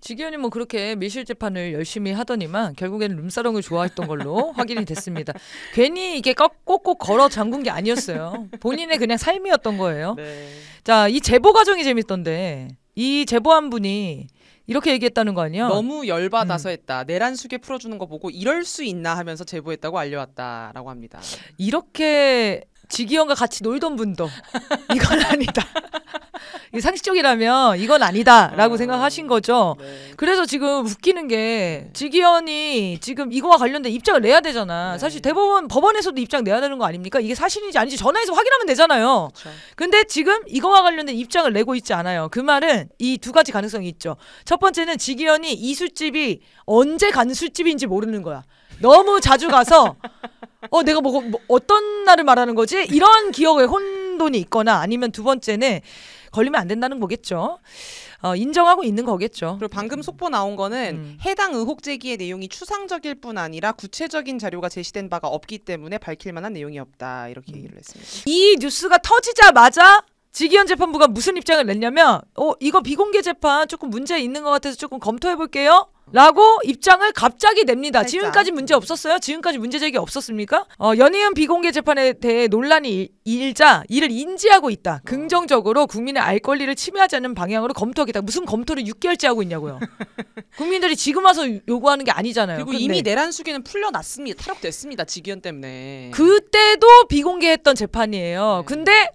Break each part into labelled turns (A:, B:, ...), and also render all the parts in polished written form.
A: 지기현이 뭐 그렇게 밀실 재판을 열심히 하더니만 결국에는 룸사롱을 좋아했던 걸로 확인이 됐습니다. 괜히 이게 꼭꼭 걸어 잠근 게 아니었어요. 본인의 그냥 삶이었던 거예요.
B: 네.
A: 자, 이 제보 과정이 재밌던데 이 제보한 분이 이렇게 얘기했다는 거 아니야?
B: 너무 열받아서 했다. 내란 수계 풀어주는 거 보고 이럴 수 있나 하면서 제보했다고 알려왔다라고 합니다.
A: 이렇게 지기현과 같이 놀던 분도 이건 아니다. 이 상식적이라면 이건 아니다라고 생각하신 거죠.
B: 네.
A: 그래서 지금 웃기는 게 지기현이 지금 이거와 관련된 입장을 내야 되잖아.
B: 네.
A: 사실 법원에서도 입장 내야 되는 거 아닙니까? 이게 사실인지 아닌지 전화해서 확인하면 되잖아요.
B: 그렇죠.
A: 근데 지금 이거와 관련된 입장을 내고 있지 않아요. 그 말은 이 두 가지 가능성이 있죠. 첫 번째는 지기현이 이 술집이 언제 간 술집인지 모르는 거야. 너무 자주 가서 내가 뭐 어떤 날을 말하는 거지? 이런 기억에 혼돈이 있거나 아니면 두 번째는 걸리면 안 된다는 거겠죠. 인정하고 있는 거겠죠.
B: 그리고 방금 속보 나온 거는 해당 의혹 제기의 내용이 추상적일 뿐 아니라 구체적인 자료가 제시된 바가 없기 때문에 밝힐 만한 내용이 없다. 이렇게 얘기를 했습니다.
A: 이 뉴스가 터지자마자 지기현 재판부가 무슨 입장을 냈냐면 이거 비공개 재판 조금 문제 있는 것 같아서 조금 검토해 볼게요. 라고 입장을 갑자기 냅니다.
B: 살짝.
A: 지금까지 문제 없었어요? 지금까지 문제 제기 없었습니까? 연이은 비공개 재판에 대해 논란이 일자 이를 인지하고 있다. 긍정적으로 국민의 알 권리를 침해하지 않는 방향으로 검토하겠다. 무슨 검토를 6개월째 하고 있냐고요. 국민들이 지금 와서 요구하는 게 아니잖아요.
B: 그리고 이미 내란 수계는 풀려났습니다. 탈옥됐습니다. 지기현 때문에.
A: 그때도 비공개했던 재판이에요.
B: 네.
A: 근데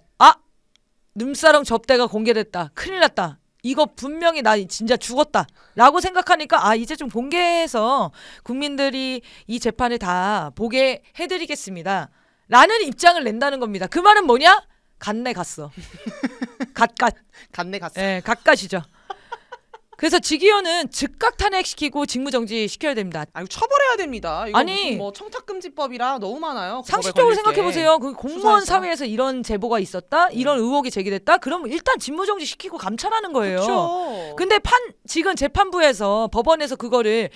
A: 룸사롱 접대가 공개됐다. 큰일 났다. 이거 분명히 나 진짜 죽었다 라고 생각하니까 이제 좀 공개해서 국민들이 이 재판을 다 보게 해드리겠습니다 라는 입장을 낸다는 겁니다. 그 말은 뭐냐? 갓내 갔어. 갓갓.
B: 갔네 갔어.
A: 네, 갓갓이죠. 그래서 지기현은 즉각 탄핵시키고 직무정지 시켜야 됩니다.
B: 아니 처벌해야 됩니다. 이거
A: 아니,
B: 무슨 뭐 청탁금지법이라 너무 많아요.
A: 상식적으로 생각해보세요. 그 공무원
B: 수사에서.
A: 사회에서 이런 제보가 있었다, 이런 의혹이 제기됐다. 그러면 일단 직무정지 시키고 감찰하는 거예요.
B: 그렇죠.
A: 근데 지금 재판부에서 법원에서 그거를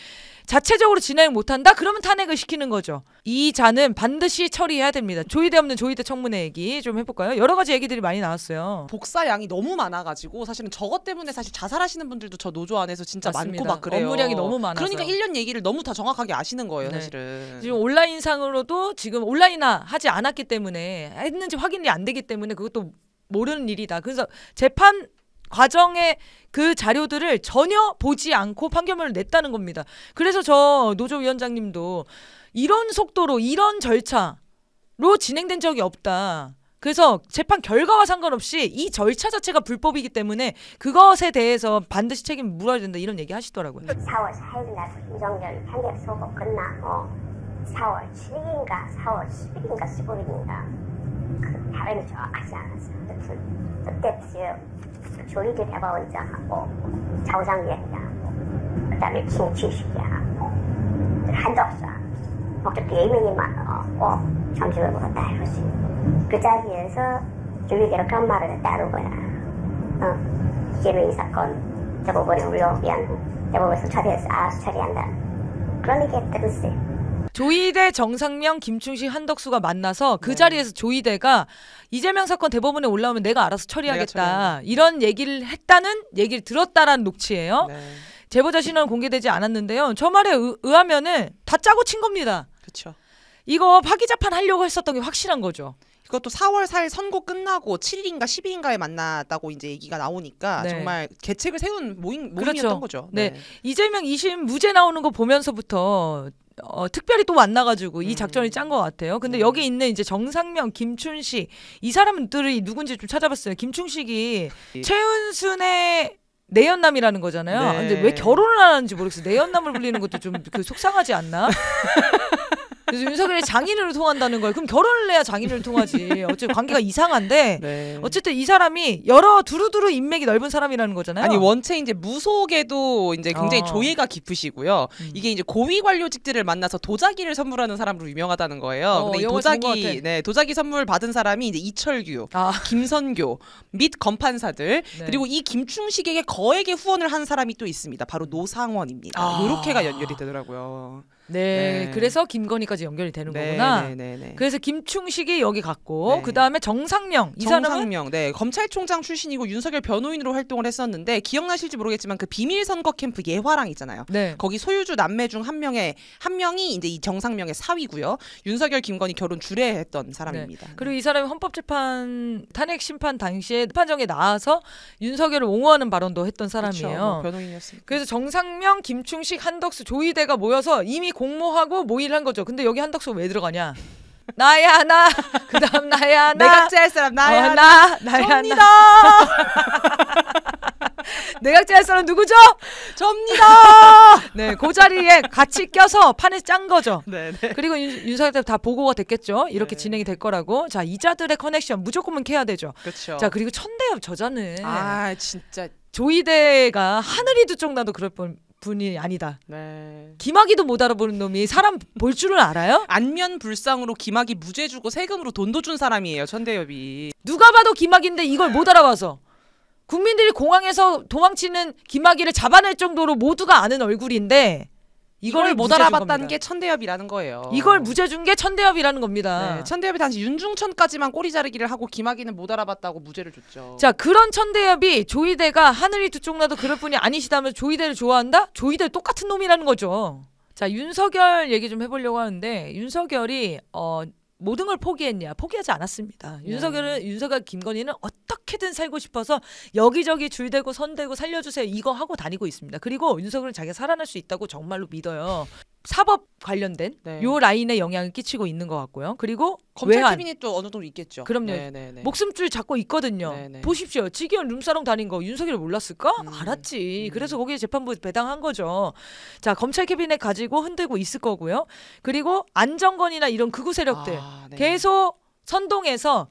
A: 자체적으로 진행 못한다? 그러면 탄핵을 시키는 거죠. 이 자는 반드시 처리해야 됩니다. 조의대 없는 조의대 청문회 얘기 좀 해볼까요? 여러 가지 얘기들이 많이 나왔어요.
B: 복사량이 너무 많아가지고 사실은 저것 때문에 사실 자살하시는 분들도 저 노조 안에서 진짜
A: 맞습니다.
B: 많고 막 그래요.
A: 업무량이 너무 많아서.
B: 그러니까 1년 얘기를 너무 다 정확하게 아시는 거예요.
A: 네.
B: 사실은.
A: 지금 온라인상으로도 지금 온라인화 하지 않았기 때문에 했는지 확인이 안 되기 때문에 그것도 모르는 일이다. 그래서 재판 과정의 그 자료들을 전혀 보지 않고 판결문을 냈다는 겁니다. 그래서 저 노조위원장님도 이런 속도로 이런 절차로 진행된 적이 없다. 그래서 재판 결과와 상관없이 이 절차 자체가 불법이기 때문에 그것에 대해서 반드시 책임을 물어야 된다 이런 얘기 하시더라고요.
C: 4월 4일 날 윤석열 판결 소급 끝나고 4월 7일인가 4월 10일인가 15일인가 그 발음이 정확하지 않았어요. 그때 조희대 대법원장하고 자우장위원장하고 그다음에 김치식이하고 한덕수하고 목적 4명이 잠식을 먹었다 이거지. 그 자리에서 조희대가 그런 말을 했다는 거야. 이재명 사건 대법원에 올라오면 대법원에서 처리해서 알아서 처리한다. 그런 얘기 했다 글쎄.
A: 조희대, 정상명, 김충식, 한덕수가 만나서 그 자리에서 조희대가 이재명 사건 대법원에 올라오면 내가 알아서 처리하겠다. 이런 얘기를 했다는 얘기를 들었다라는 녹취예요.
B: 네.
A: 제보자 신원은 공개되지 않았는데요. 저 말에 의하면은 다 짜고 친 겁니다.
B: 그렇죠.
A: 이거 파기자판 하려고 했었던 게 확실한 거죠.
B: 이것도 4월 4일 선고 끝나고 7일인가 10일인가에 만났다고 이제 얘기가 나오니까
A: 네.
B: 정말 계책을 세운 모임이었던
A: 그렇죠.
B: 거죠.
A: 네. 이재명 2심 무죄 나오는 거 보면서부터 특별히 또 만나가지고 이 작전이 짠 것 같아요. 근데 여기 있는 이제 정상명, 김춘식 이 사람들이 누군지 좀 찾아봤어요. 김충식이 최은순의 내연남이라는 거잖아요.
B: 네.
A: 근데 왜 결혼을 안 하는지 모르겠어요. 내연남을 불리는 것도 좀 속상하지 않나? 그래서 윤석열이 장인으로 통한다는 거예요. 그럼 결혼을 해야 장인으로 통하지. 어쨌든 관계가 이상한데
B: 네.
A: 어쨌든 이 사람이 여러 두루두루 인맥이 넓은 사람이라는 거잖아요.
B: 아니 원체 이제 무속에도 이제 굉장히 조예가 깊으시고요. 이게 이제 고위 관료직들을 만나서 도자기를 선물하는 사람으로 유명하다는 거예요. 근데 이
A: 영화 좋은 것 같아.
B: 도자기 선물 받은 사람이 이제 이철규, 김선교 및 검판사들 그리고 이 김충식에게 거액의 후원을 한 사람이 또 있습니다. 바로 노상원입니다. 이렇게가 연결이 되더라고요.
A: 네.
B: 네.
A: 그래서 김건희까지 연결이 되는 거구나.
B: 네.
A: 그래서 김충식이 여기 갔고
B: 네.
A: 그다음에 정상명 이 사람은
B: 정상명, 네, 검찰총장 출신이고 윤석열 변호인으로 활동을 했었는데 기억나실지 모르겠지만 그 비밀 선거 캠프 예화랑 있잖아요.
A: 네.
B: 거기 소유주 남매 중 한 명이 이제 이 정상명의 사위고요. 윤석열 김건희 결혼 주례했던 사람입니다.
A: 그리고 이 사람이 헌법재판 탄핵 심판 당시에 판정에 나와서 윤석열을 옹호하는 발언도 했던 사람이에요.
B: 그쵸, 뭐 변호인이었으니까.
A: 그래서 정상명, 김충식, 한덕수, 조이대가 모여서 이미 공모하고 모의를 한 거죠. 근데 여기 한덕수가 왜 들어가냐? 나야 나. 그다음 나야 나.
B: 내각제 할 사람 나야
A: 나야
B: 접니다.
A: 나. 내각제 할 사람 누구죠?
B: 접니다.
A: 네, 그 자리에 같이 껴서 판을 짠 거죠.
B: 네.
A: 그리고 윤석열 때 다 보고가 됐겠죠. 이렇게
B: 네.
A: 진행이 될 거라고. 자, 이자들의 커넥션 무조건 캐야 되죠.
B: 그렇죠.
A: 자, 그리고 천대엽 저자는
B: 아 진짜.
A: 조이대가 하늘이 두 쪽 나도 그럴 분이 아니다.
B: 네.
A: 김학의도 못 알아보는 놈이 사람 볼 줄은 알아요?
B: 안면 불상으로 김학이 무죄 주고 세금으로 돈도 준 사람이에요. 천대엽이.
A: 누가 봐도 김학의인데 이걸 못 알아봐서 국민들이 공항에서 도망치는 김학의를 잡아낼 정도로 모두가 아는 얼굴인데 이걸
B: 못 알아봤다는 게 천대엽이라는 거예요.
A: 이걸 무죄 준 게 천대엽이라는 겁니다.
B: 네, 천대엽이 당시 윤중천까지만 꼬리 자르기를 하고 김학의는 못 알아봤다고 무죄를 줬죠.
A: 자, 그런 천대엽이 조이대가 하늘이 두 쪽 나도 그럴 뿐이 아니시다면서 조이대를 좋아한다? 조이대 똑같은 놈이라는 거죠. 자, 윤석열 얘기 좀 해보려고 하는데 윤석열이 모든 걸 포기했냐? 포기하지 않았습니다.
B: 네.
A: 윤석열 김건희는 어떻게든 살고 싶어서 여기저기 줄대고 선대고 살려주세요 이거 하고 다니고 있습니다. 그리고 윤석열은 자기가 살아날 수 있다고 정말로 믿어요. 사법 관련된
B: 네.
A: 요 라인에 영향을 끼치고 있는 것 같고요. 그리고
B: 검찰
A: 외환.
B: 캐비닛도 어느 정도 있겠죠.
A: 그럼요.
B: 네네네.
A: 목숨줄 잡고 있거든요.
B: 네네.
A: 보십시오. 직위원 룸사롱 다닌 거 윤석열이 몰랐을까? 알았지.
B: 음.
A: 그래서 거기에 재판부 배당한 거죠. 자, 검찰 캐비넷 가지고 흔들고 있을 거고요. 그리고 안정권이나 이런 극우 세력들
B: 네.
A: 계속 선동해서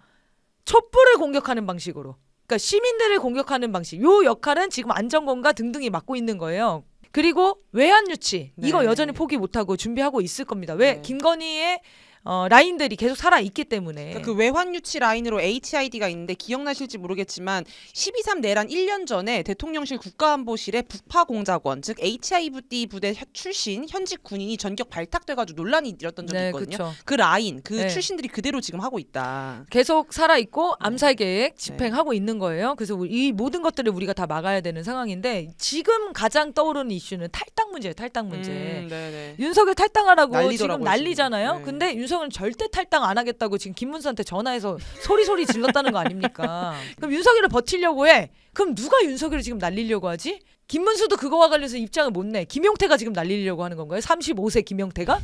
A: 촛불을 공격하는 방식으로. 그러니까 시민들을 공격하는 방식. 요 역할은 지금 안정권과 등등이 맡고 있는 거예요. 그리고 외환 유치 이거
B: 네.
A: 여전히 포기 못하고 준비하고 있을 겁니다. 왜?
B: 네.
A: 김건희의 라인들이 계속 살아 있기 때문에.
B: 그러니까 그 외환 유치 라인으로 HID가 있는데 기억나실지 모르겠지만 12.3 내란 1년 전에 대통령실 국가안보실에 북파 공작원 즉 HID 부대 출신 현직 군인이 전격 발탁돼가지고 논란이 일었던 적이
A: 네,
B: 있거든요.
A: 그쵸.
B: 그 라인 그
A: 네.
B: 출신들이 그대로 지금 하고 있다.
A: 계속 살아있고 암살 계획 집행하고 있는 거예요. 그래서 이 모든 것들을 우리가 다 막아야 되는 상황인데 지금 가장 떠오르는 이슈는 탈당 문제예요. 탈당 문제.
B: 네네.
A: 윤석열 탈당하라고
B: 난리더라고요,
A: 지금 난리잖아요.
B: 지금. 네.
A: 근데 윤석열은 절대 탈당 안 하겠다고 지금 김문수한테 전화해서 소리 질렀다는 거 아닙니까? 그럼 윤석열을 버티려고 해. 그럼 누가 윤석열을 지금 날리려고 하지? 김문수도 그거와 관련해서 입장을 못 내. 김용태가 지금 날리려고 하는 건가요? 35세 김용태가?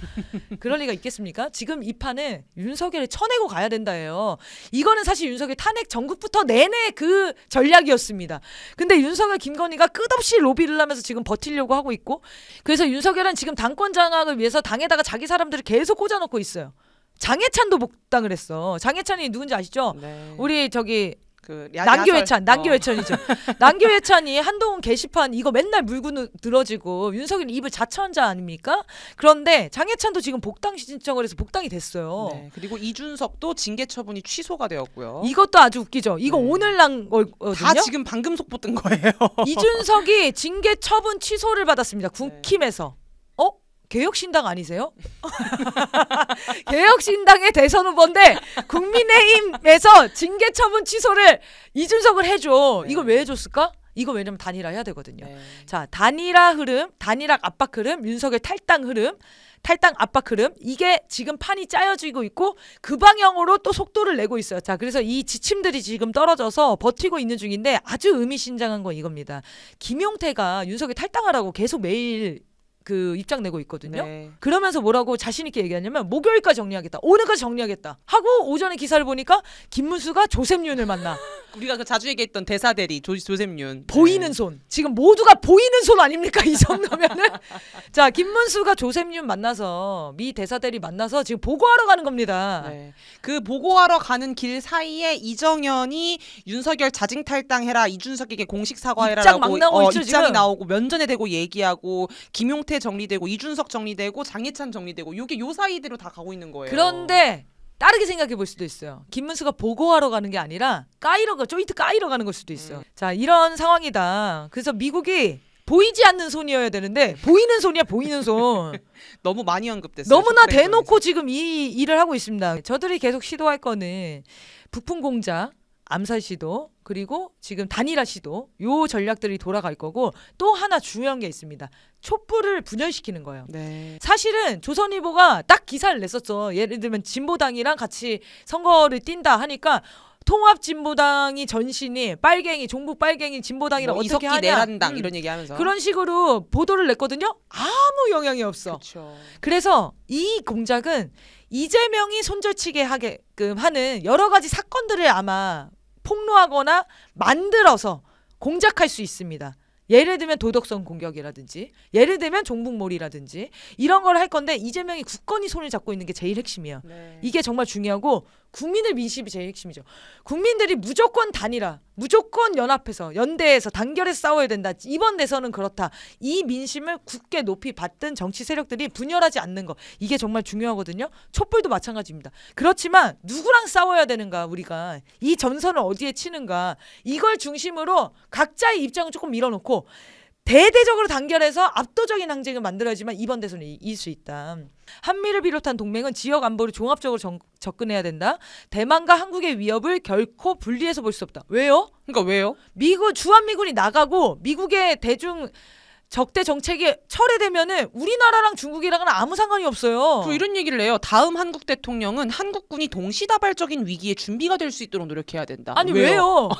A: 그럴 리가 있겠습니까? 지금 이 판은 윤석열을 쳐내고 가야 된다예요. 이거는 사실 윤석열 탄핵 전국부터 내내 그 전략이었습니다. 근데 윤석열 김건희가 끝없이 로비를 하면서 지금 버티려고 하고 있고 그래서 윤석열은 지금 당권 장악을 위해서 당에다가 자기 사람들을 계속 꽂아놓고 있어요. 장해찬도 복당을 했어. 장해찬이 누군지 아시죠?
B: 네.
A: 우리 저기
B: 야설.
A: 난교회찬이죠. 난교회찬이 한동훈 게시판 이거 맨날 물고 늘어지고 윤석열 입을 자처한 자 아닙니까? 그런데 장해찬도 지금 복당 신청을 해서 복당이 됐어요.
B: 네. 그리고 이준석도 징계 처분이 취소가 되었고요.
A: 이것도 아주 웃기죠. 이거
B: 네.
A: 오늘 난
B: 다
A: 거거든요.
B: 지금 방금 속보 뜬 거예요.
A: 이준석이 징계 처분 취소를 받았습니다. 국힘에서. 개혁신당 아니세요? 개혁신당의 대선 후보인데 국민의힘에서 징계 처분 취소를 이준석을 해줘.
B: 네.
A: 이걸 왜 해줬을까? 이거 왜냐면 단일화 해야 되거든요.
B: 네.
A: 자, 단일화 흐름, 단일화 압박 흐름, 윤석열 탈당 흐름, 탈당 압박 흐름 이게 지금 판이 짜여지고 있고 그 방향으로 또 속도를 내고 있어요. 자, 그래서 이 지침들이 지금 떨어져서 버티고 있는 중인데 아주 의미심장한 건 이겁니다. 김용태가 윤석열 탈당하라고 계속 매일 그 입장 내고 있거든요.
B: 네.
A: 그러면서 뭐라고 자신 있게 얘기하냐면 목요일까지 정리하겠다. 오늘까지 정리하겠다. 하고 오전에 기사를 보니까 김문수가 조셉윤을 만나.
B: 우리가 그 자주 얘기했던 대사대리 조셉윤.
A: 보이는
B: 네.
A: 손. 지금 모두가 보이는 손 아닙니까? 이 정도면은. 자, 김문수가 조셉윤 만나서 미 대사대리 만나서 지금 보고하러 가는 겁니다.
B: 네. 그 보고하러 가는 길 사이에 이정현이 윤석열 자진 탈당해라 이준석에게 공식 사과해라라고
A: 입장 막 나오고 있죠,
B: 입장이
A: 지금.
B: 나오고 면전에 대고 얘기하고 김용태 정리되고 이준석 정리되고 장해찬 정리되고 요게 요 사이대로 다 가고 있는 거예요.
A: 그런데 다르게 생각해 볼 수도 있어요. 김문수가 보고하러 가는 게 아니라 조인트 까이러 가는 걸 수도 있어요. 자, 이런 상황이다. 그래서 미국이 보이지 않는 손이어야 되는데 보이는 손이야, 보이는 손.
B: 너무 많이 언급됐어요.
A: 너무나
B: 촛불
A: 대놓고
B: 행동에서.
A: 지금 이 일을 하고 있습니다. 저들이 계속 시도할 거는 북풍 공작, 암살 시도, 그리고 지금 단일화 시도, 요 전략들이 돌아갈 거고, 또 하나 중요한 게 있습니다. 촛불을 분열시키는 거예요.
B: 네.
A: 사실은 조선일보가 딱 기사를 냈었어. 예를 들면 진보당이랑 같이 선거를 뛴다 하니까 통합진보당이 전신이 빨갱이, 종북 빨갱이 진보당이랑
B: 뭐
A: 어떻게
B: 이석기
A: 하냐,
B: 내란당 이런 얘기하면서
A: 그런 식으로 보도를 냈거든요. 아무 영향이 없어.
B: 그렇죠.
A: 그래서 이 공작은 이재명이 손절치게 하게끔 하는 여러 가지 사건들을 아마 폭로하거나 만들어서 공작할 수 있습니다. 예를 들면 도덕성 공격이라든지, 예를 들면 종북몰이라든지, 이런 걸 할 건데 이재명이 굳건히 손을 잡고 있는 게 제일 핵심이에요.
B: 네.
A: 이게 정말 중요하고 국민의 민심이 제일 핵심이죠. 국민들이 무조건 단일화, 무조건 연합해서 연대해서 단결해서 싸워야 된다. 이번 대선은 그렇다. 이 민심을 굳게 높이 받든 정치 세력들이 분열하지 않는 거, 이게 정말 중요하거든요. 촛불도 마찬가지입니다. 그렇지만 누구랑 싸워야 되는가, 우리가 이 전선을 어디에 치는가, 이걸 중심으로 각자의 입장을 조금 밀어놓고 대대적으로 단결해서 압도적인 항쟁을 만들어야지만 이번 대선을 이길 수 있다. 한미를 비롯한 동맹은 지역 안보를 종합적으로 접근해야 된다. 대만과 한국의 위협을 결코 분리해서 볼 수 없다. 왜요?
B: 그러니까 왜요?
A: 주한미군이 나가고 미국의 대중 적대 정책이 철회되면은 우리나라랑 중국이랑은 아무 상관이 없어요.
B: 그리고 이런 얘기를 해요. 다음 한국 대통령은 한국군이 동시다발적인 위기에 준비가 될 수 있도록 노력해야 된다.
A: 아니 왜요?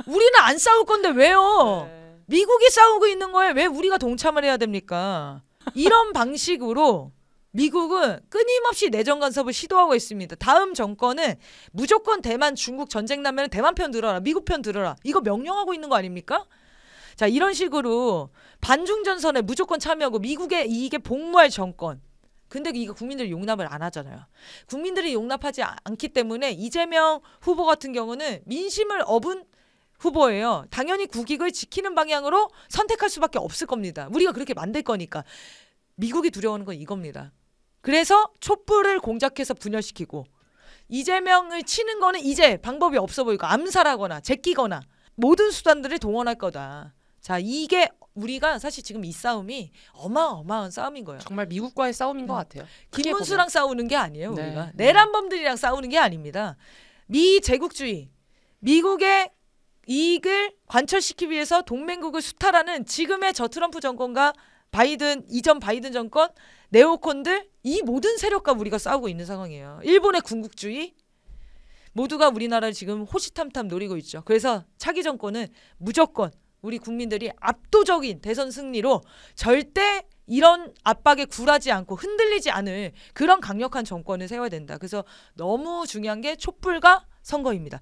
A: 우리는 안 싸울 건데 왜요?
B: 네.
A: 미국이 싸우고 있는 거에 왜 우리가 동참을 해야 됩니까? 이런 방식으로 미국은 끊임없이 내정 간섭을 시도하고 있습니다. 다음 정권은 무조건 대만, 중국 전쟁 나면 대만 편 들어라, 미국 편 들어라, 이거 명령하고 있는 거 아닙니까? 자, 이런 식으로 반중전선에 무조건 참여하고 미국의 이익에 복무할 정권. 근데 이거 국민들이 용납을 안 하잖아요. 국민들이 용납하지 않기 때문에 이재명 후보 같은 경우는 민심을 업은 후보예요. 당연히 국익을 지키는 방향으로 선택할 수밖에 없을 겁니다. 우리가 그렇게 만들 거니까. 미국이 두려워하는 건 이겁니다. 그래서 촛불을 공작해서 분열시키고, 이재명을 치는 거는 이제 방법이 없어 보이고 암살하거나 제끼거나 모든 수단들을 동원할 거다. 자, 이게 우리가 사실 지금 이 싸움이 어마어마한 싸움인 거예요.
B: 정말 미국과의 싸움인 것 같아요. 크게
A: 김문수랑 싸우는 게 아니에요.
B: 네.
A: 우리가 내란범들이랑 싸우는 게 아닙니다. 미 제국주의, 미국의 이익을 관철시키기 위해서 동맹국을 수탈하는 지금의 저 트럼프 정권과 이전 바이든 정권, 네오콘들, 이 모든 세력과 우리가 싸우고 있는 상황이에요. 일본의 군국주의, 모두가 우리나라를 지금 호시탐탐 노리고 있죠. 그래서 차기 정권은 무조건 우리 국민들이 압도적인 대선 승리로 절대 이런 압박에 굴하지 않고 흔들리지 않을 그런 강력한 정권을 세워야 된다. 그래서 너무 중요한 게 촛불과 선거입니다.